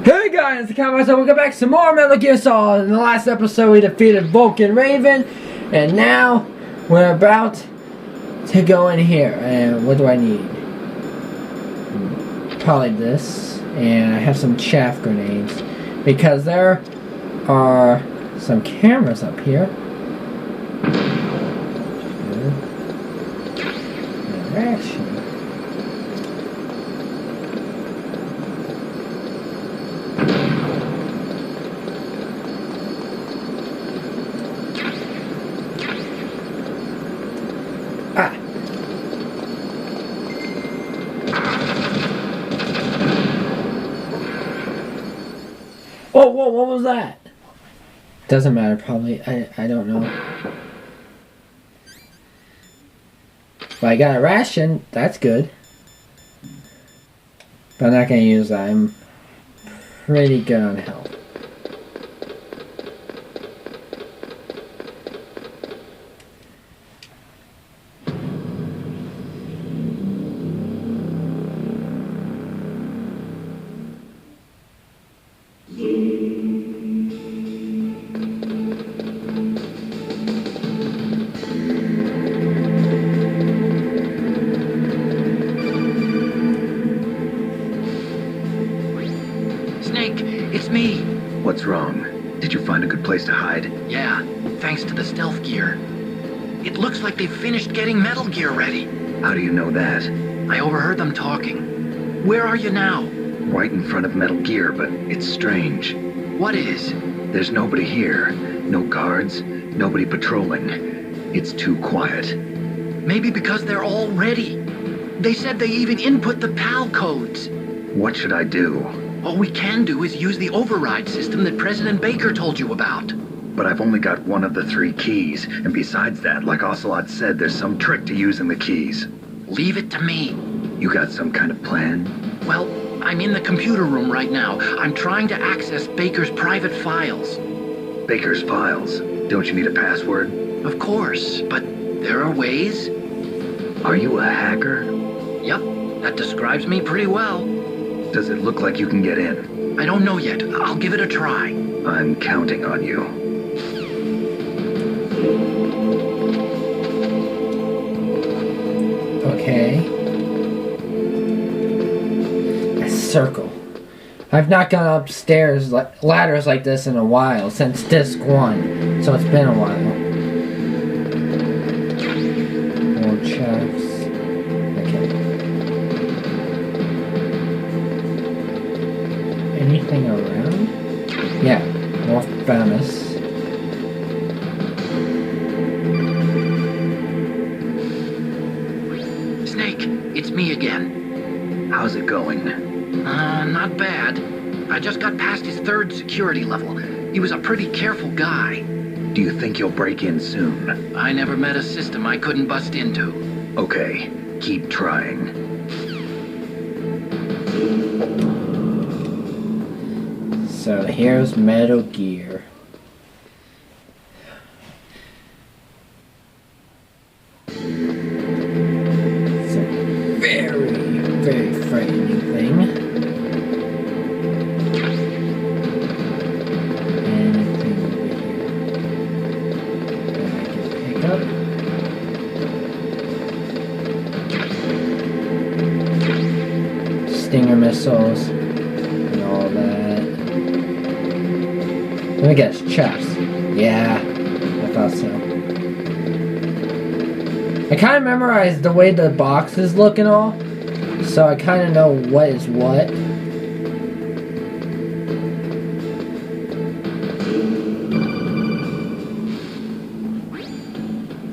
Hey guys, it's the Cowboys, and welcome back to some more Metal Gear Solid. In the last episode we defeated Vulcan Raven, and now we're about to go in here. And what do I need? Probably this, and I have some chaff grenades, because there are some cameras up here. Ration. Whoa, what was that? Doesn't matter, probably. I don't know. But I got a ration, that's good. But I'm not going to use that. I'm pretty good on health. It's me. What's wrong? Did you find a good place to hide? Yeah, thanks to the stealth gear. It looks like they've finished getting Metal Gear ready. How do you know that? I overheard them talking. Where are you now? Right in front of Metal Gear, but it's strange. What is? There's nobody here. No guards, nobody patrolling. It's too quiet. Maybe because they're all ready. They said they even input the PAL codes. What should I do? All we can do is use the override system that President Baker told you about. But I've only got one of the 3 keys, and besides that, like Ocelot said, there's some trick to using the keys. Leave it to me. You got some kind of plan? Well, I'm in the computer room right now. I'm trying to access Baker's private files. Baker's files? Don't you need a password? Of course, but there are ways. Are you a hacker? Yep, that describes me pretty well. Does it look like you can get in? I don't know yet. I'll give it a try. I'm counting on you. Okay. A circle. I've not gone upstairs ladders like this in a while, since disc 1. So it's been a while. More chaffs. Okay. Anything around? Yeah, more famous. Snake, it's me again. How's it going? Not bad. I just got past his 3rd security level. He was a pretty careful guy. Do you think you'll break in soon? I never met a system I couldn't bust into. Okay, keep trying. So here's Metal Gear. It's a very, very frightening thing. Anything over here that I can pick up? Stinger missiles and all that. Let me guess, chests. Yeah, I thought so. I kind of memorized the way the boxes look and all, so I kind of know what is what.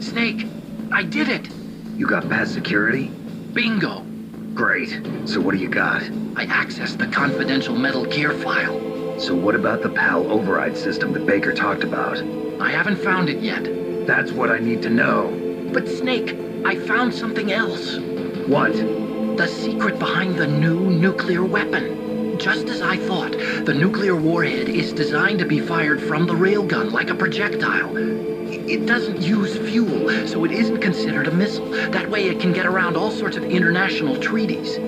Snake, I did it! You got past security? Bingo! Great. So what do you got? I accessed the confidential Metal Gear file. So what about the PAL override system that Baker talked about? I haven't found it yet. That's what I need to know. But Snake, I found something else. What? The secret behind the new nuclear weapon. Just as I thought, the nuclear warhead is designed to be fired from the railgun like a projectile. It doesn't use fuel, so it isn't considered a missile. That way it can get around all sorts of international treaties.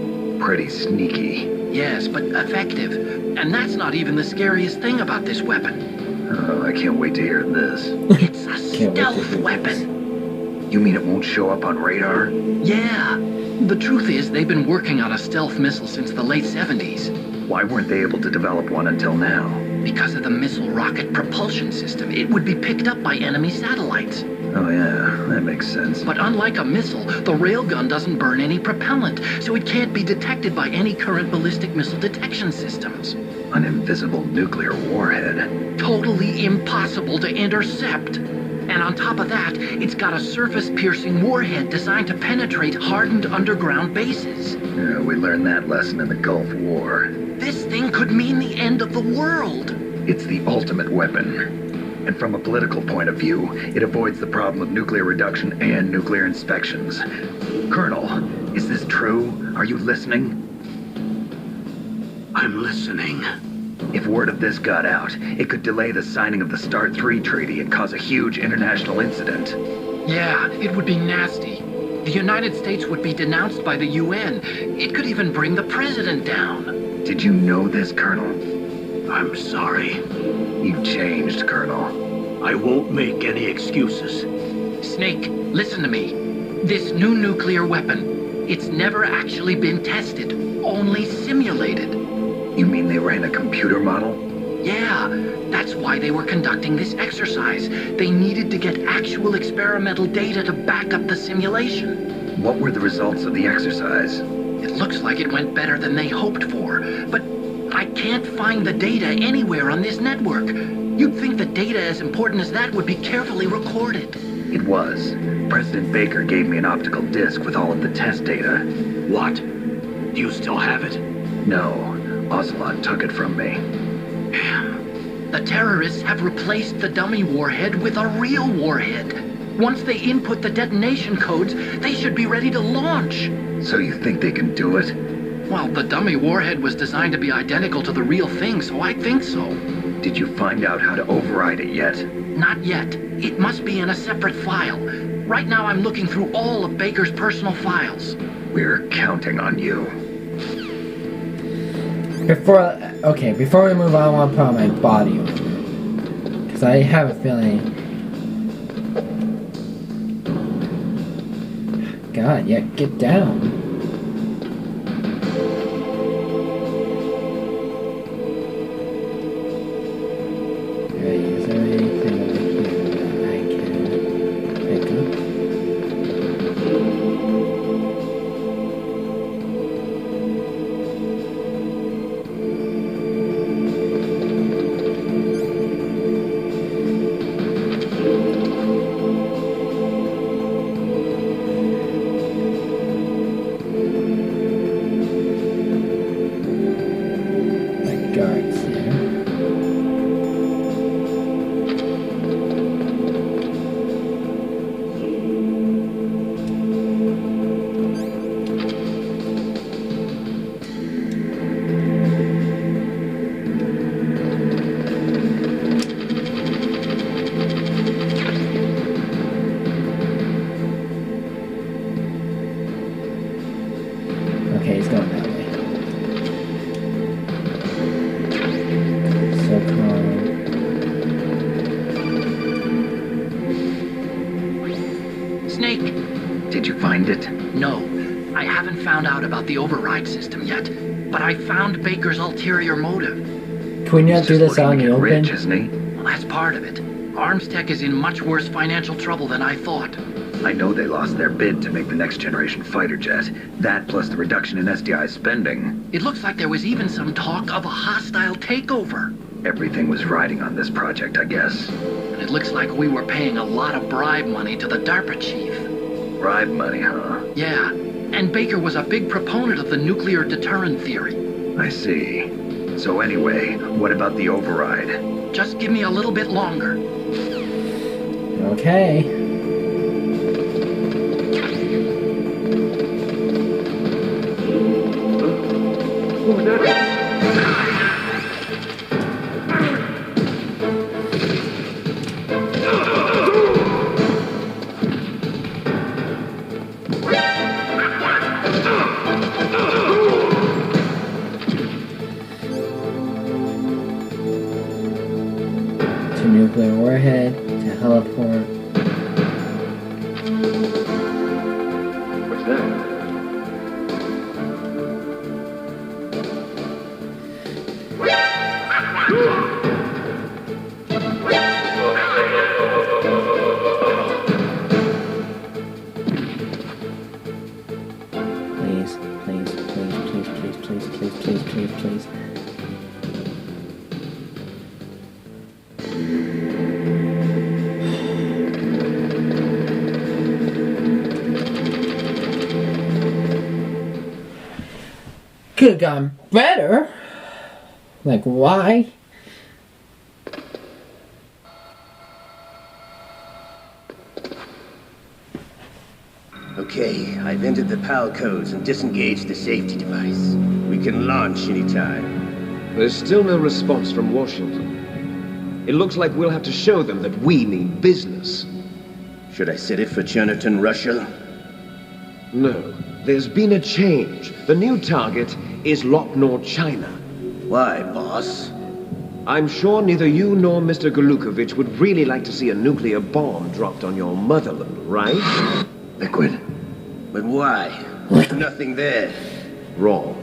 Pretty sneaky. Yes, but effective. And that's not even the scariest thing about this weapon. Oh, I can't wait to hear this. It's a stealth weapon. You mean it won't show up on radar? Yeah. The truth is, they've been working on a stealth missile since the late 70s. Why weren't they able to develop one until now? Because of the missile rocket propulsion system, it would be picked up by enemy satellites. Oh yeah, that makes sense. But unlike a missile, the railgun doesn't burn any propellant, so it can't be detected by any current ballistic missile detection systems. An invisible nuclear warhead. Totally impossible to intercept. And on top of that, it's got a surface-piercing warhead designed to penetrate hardened underground bases. Yeah, we learned that lesson in the Gulf War. This thing could mean the end of the world. It's the ultimate weapon. And from a political point of view, it avoids the problem of nuclear reduction and nuclear inspections. Colonel, is this true? Are you listening? I'm listening. If word of this got out, it could delay the signing of the START 3 treaty and cause a huge international incident. Yeah, it would be nasty. The United States would be denounced by the UN. It could even bring the president down. Did you know this, Colonel? I'm sorry. You've changed, Colonel. I won't make any excuses. Snake, listen to me. This new nuclear weapon, it's never actually been tested, only simulated. You mean they ran a computer model? Yeah, that's why they were conducting this exercise. They needed to get actual experimental data to back up the simulation. What were the results of the exercise? It looks like it went better than they hoped for, but I can't find the data anywhere on this network. You'd think the data as important as that would be carefully recorded. It was. President Baker gave me an optical disc with all of the test data. What? Do you still have it? No, Ocelot took it from me. The terrorists have replaced the dummy warhead with a real warhead. Once they input the detonation codes, they should be ready to launch. So you think they can do it? Well, the dummy warhead was designed to be identical to the real thing, so I think so. Did you find out how to override it yet? Not yet. It must be in a separate file. Right now I'm looking through all of Baker's personal files. We're counting on you. Before we move on, I want to put on my body over it. Because I have a feeling... God, yeah, get down. Is there anything over here that I can pick up? Guards there. Okay, he's going that way. So calm. Snake! Did you find it? No, I haven't found out about the override system yet, but I found Baker's ulterior motive. Can we not do this out in the open? Rich, isn't he? Well, that's part of it. Arms Tech is in much worse financial trouble than I thought. I know they lost their bid to make the next generation fighter jet. That plus the reduction in SDI spending. It looks like there was even some talk of a hostile takeover. Everything was riding on this project, I guess. And it looks like we were paying a lot of bribe money to the DARPA chief. Bribe money, huh? Yeah, and Baker was a big proponent of the nuclear deterrent theory. I see. So anyway, what about the override? Just give me a little bit longer. Okay. to nuclear warhead to teleport. What's that? Please, please, please, please, please, please, please, please, please, please. Could have gotten better. Like, why? Okay, I've entered the PAL codes and disengaged the safety device. We can launch anytime. There's still no response from Washington. It looks like we'll have to show them that we mean business. Should I set it for Cherniton, Russia? No, there's been a change. The new target is Locknor, China. Why, boss? I'm sure neither you nor Mr. Galukovich would really like to see a nuclear bomb dropped on your motherland, right? Liquid. But why? There's nothing there. Wrong.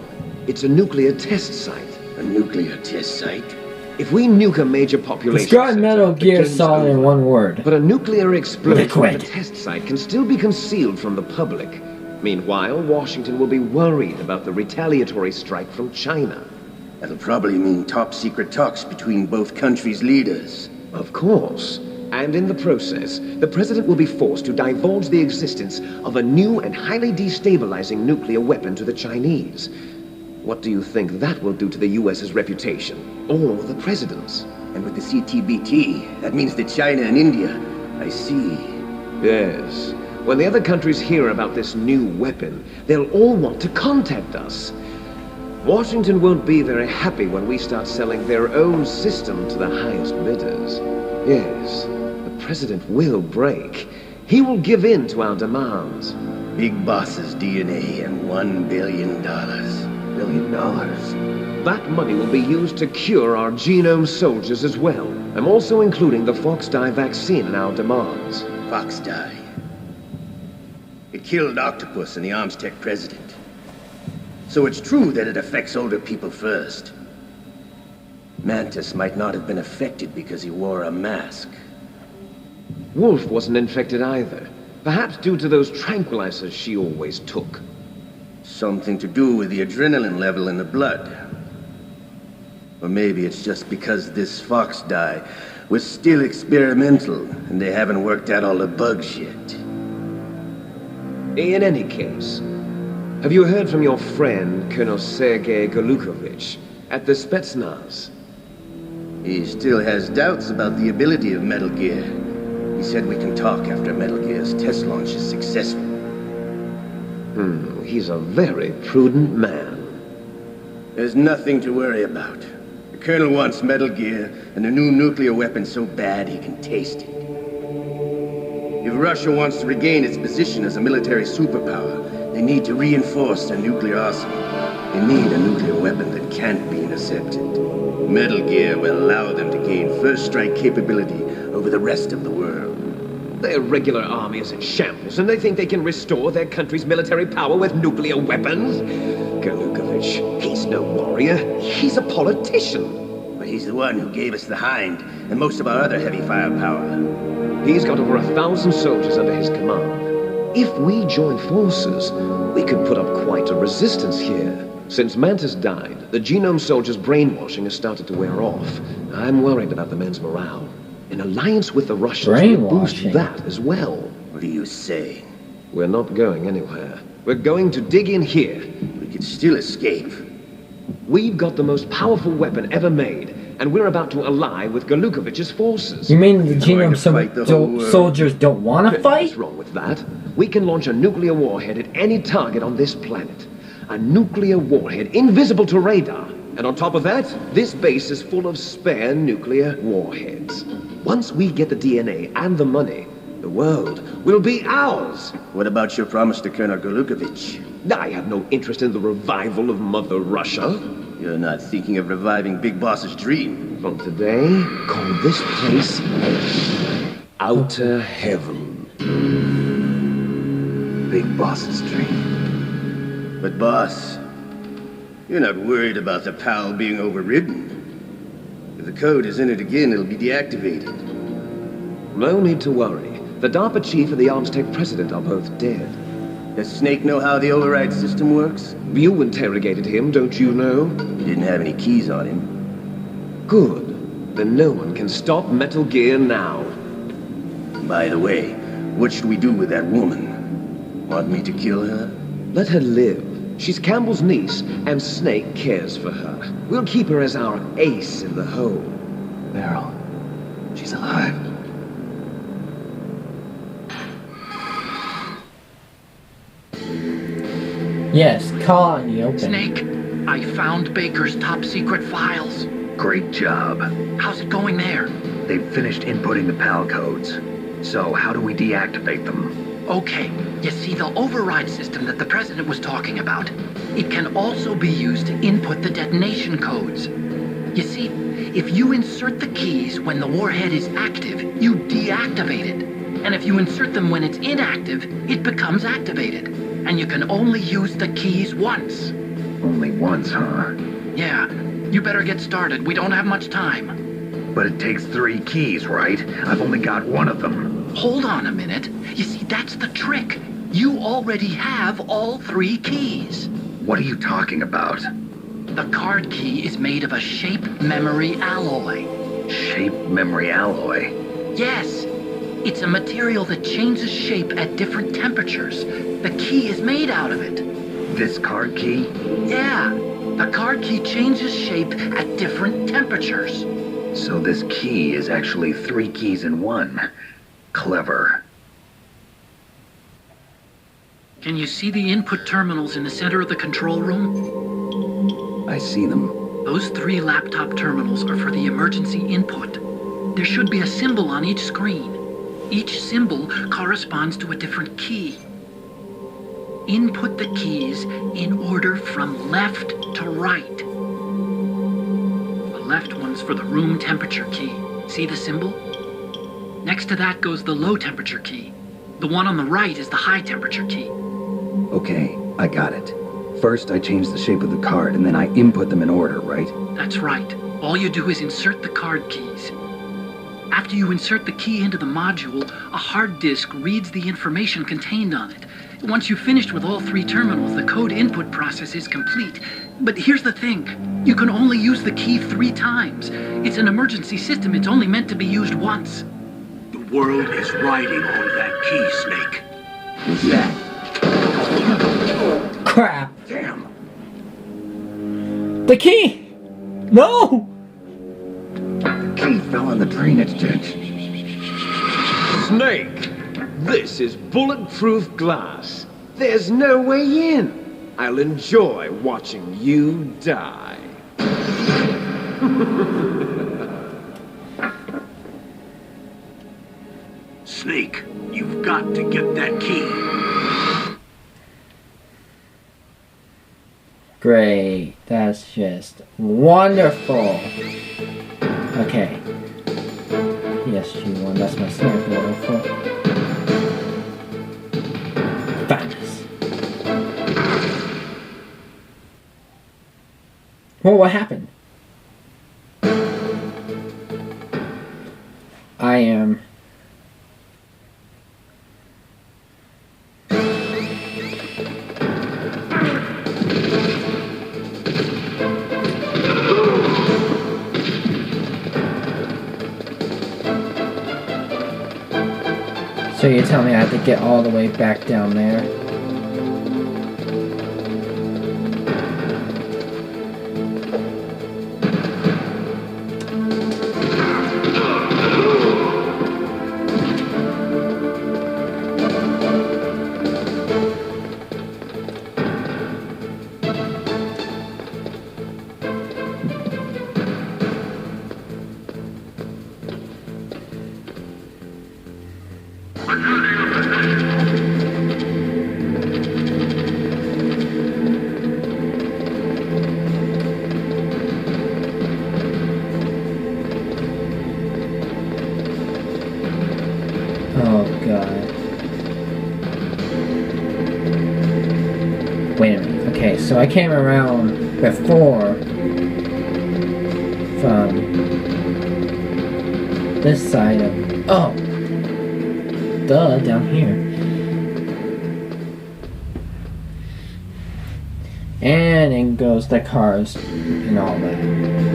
It's a nuclear test site. A nuclear test site? If we nuke a major population Describe center, Metal the Gear game's Solid in over. one word. But a nuclear explosion Liquid. at the test site can still be concealed from the public. Meanwhile, Washington will be worried about the retaliatory strike from China. That'll probably mean top-secret talks between both countries' leaders. Of course. And in the process, the president will be forced to divulge the existence of a new and highly destabilizing nuclear weapon to the Chinese. What do you think that will do to the US's reputation? Or the president's? And with the CTBT, that means that China and India. I see. Yes. When the other countries hear about this new weapon, they'll all want to contact us. Washington won't be very happy when we start selling their own system to the highest bidders. Yes, the president will break. He will give in to our demands. Big Boss's DNA and $1 billion. $1 billion? That money will be used to cure our genome soldiers as well. I'm also including the Fox-Die vaccine in our demands. Fox-Die. It killed Octopus and the Armstech president. So it's true that it affects older people first. Mantis might not have been affected because he wore a mask. Wolf wasn't infected either. Perhaps due to those tranquilizers she always took. Something to do with the adrenaline level in the blood. Or maybe it's just because this Fox-Die was still experimental and they haven't worked out all the bugs yet. In any case, have you heard from your friend, Colonel Sergei Galukovich, at the Spetsnaz? He still has doubts about the ability of Metal Gear. He said we can talk after Metal Gear's test launch is successful. He's a very prudent man. There's nothing to worry about. The Colonel wants Metal Gear and a new nuclear weapon so bad he can taste it. If Russia wants to regain its position as a military superpower, they need to reinforce their nuclear arsenal. They need a nuclear weapon that can't be intercepted. Metal Gear will allow them to gain first strike capability over the rest of the world. Their regular army is in shambles, and they think they can restore their country's military power with nuclear weapons? Galukovich, he's no warrior. He's a politician. But he's the one who gave us the Hind and most of our other heavy firepower. He's got over 1,000 soldiers under his command. If we join forces, we could put up quite a resistance here. Since Mantis died, the genome soldiers' brainwashing has started to wear off. I'm worried about the men's morale. An alliance with the Russians will boost that as well. What are you saying? We're not going anywhere. We're going to dig in here. We could still escape. We've got the most powerful weapon ever made, and we're about to ally with Galukovich's forces. You mean the genome soldiers don't want to fight? What's wrong with that? We can launch a nuclear warhead at any target on this planet. A nuclear warhead invisible to radar. And on top of that, this base is full of spare nuclear warheads. Once we get the DNA and the money, the world will be ours. What about your promise to Colonel Galukovich? I have no interest in the revival of Mother Russia. You're not thinking of reviving Big Boss's dream. From today, call this place Outer Heaven. Big Boss's dream. But boss, you're not worried about the PAL being overridden. If the code is in it again, it'll be deactivated. No need to worry. The DARPA chief and the Armstech president are both dead. Does Snake know how the override system works? You interrogated him, don't you know? He didn't have any keys on him. Good. Then no one can stop Metal Gear now. By the way, what should we do with that woman? Want me to kill her? Let her live. She's Campbell's niece, and Snake cares for her. We'll keep her as our ace in the hole. Meryl, she's alive. Yes, call in the open. Snake, I found Baker's top secret files. Great job. How's it going there? They've finished inputting the PAL codes. So how do we deactivate them? Okay, you see the override system that the president was talking about? It can also be used to input the detonation codes. You see, if you insert the keys when the warhead is active, you deactivate it. And if you insert them when it's inactive, it becomes activated. And you can only use the keys once. Only once, huh? Yeah, you better get started. We don't have much time. But it takes 3 keys, right? I've only got 1 of them. Hold on a minute. You see, that's the trick. You already have all 3 keys. What are you talking about? The card key is made of a shape memory alloy. Shape memory alloy? Yes. It's a material that changes shape at different temperatures. The key is made out of it. This card key? Yeah. The card key changes shape at different temperatures. So this key is actually 3 keys in 1. Clever. Can you see the input terminals in the center of the control room? I see them. Those 3 laptop terminals are for the emergency input. There should be a symbol on each screen. Each symbol corresponds to a different key. Input the keys in order from left to right. The left one's for the room temperature key. See the symbol? Next to that goes the low temperature key. The one on the right is the high temperature key. Okay, I got it. First, I change the shape of the card, and then I input them in order, right? That's right. All you do is insert the card keys. After you insert the key into the module, a hard disk reads the information contained on it. Once you've finished with all 3 terminals, the code input process is complete. But here's the thing. You can only use the key 3 times. It's an emergency system. It's only meant to be used once. The world is riding on that key, Snake. Who's that? Crap. Damn! The key! No! The key fell in the drainage ditch. Snake! This is bulletproof glass. There's no way in. I'll enjoy watching you die. Snake, you've got to get that key. Great. That's just wonderful. Okay. Yes, you won. That's my sniper rifle. Fabulous. Well, what happened? I am... So you tell me I have to get all the way back down there? so I came around before from this side of... Oh! Duh, down here. And in goes the cars and all that.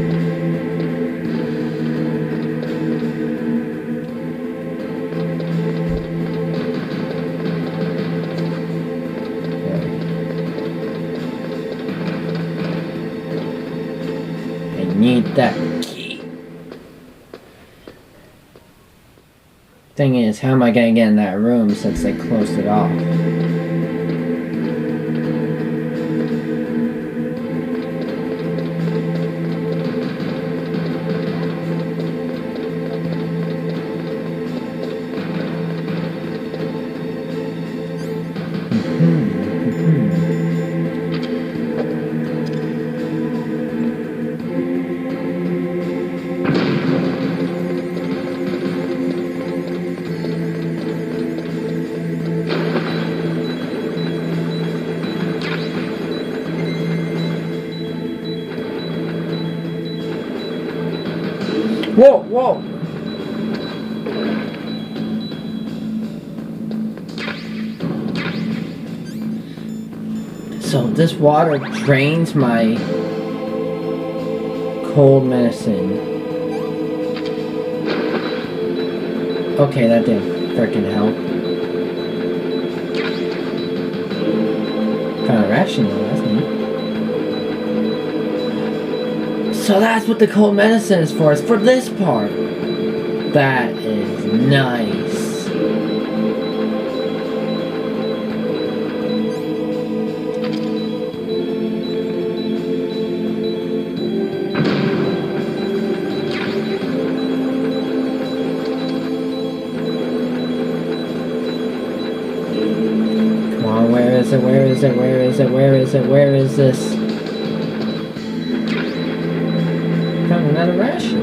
Need that key. Thing is, how am I gonna get in that room since they closed it off? Whoa, whoa! So this water drains my cold medicine. Okay, that didn't freaking help. Kind of ration though, that's neat. So that's what the cold medicine is for. It's for this part. That is nice. Come on, where is it? Where is it? Where is it? Where is it? Where is this? Another ration.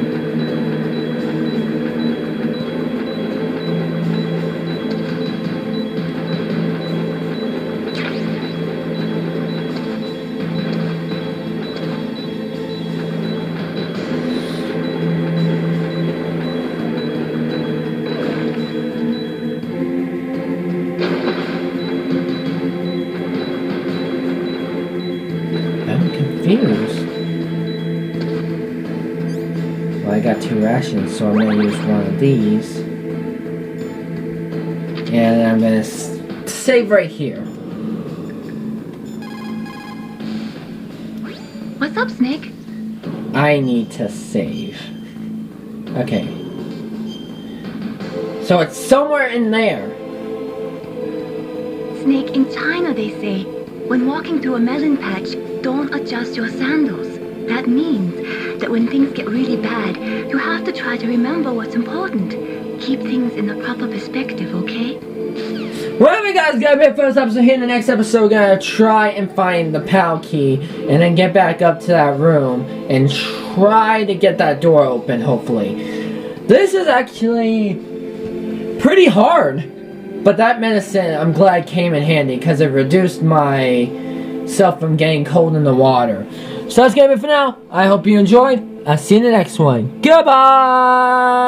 I'm confused. I got 2 rations, so I'm going to use one of these. And I'm going to save right here. What's up, Snake? I need to save. Okay. So it's somewhere in there. Snake, in China they say, when walking through a melon patch, don't adjust your sandals. That means that when things get really bad, you have to try to remember what's important. Keep things in the proper perspective, okay? Well, you guys got a bit for this episode here. In the next episode, we're going to try and find the PAL key and then get back up to that room and try to get that door open, hopefully. This is actually pretty hard. But that medicine, I'm glad came in handy because it reduced myself from getting cold in the water. So that's going to be it for now. I hope you enjoyed. I'll see you in the next one. Goodbye!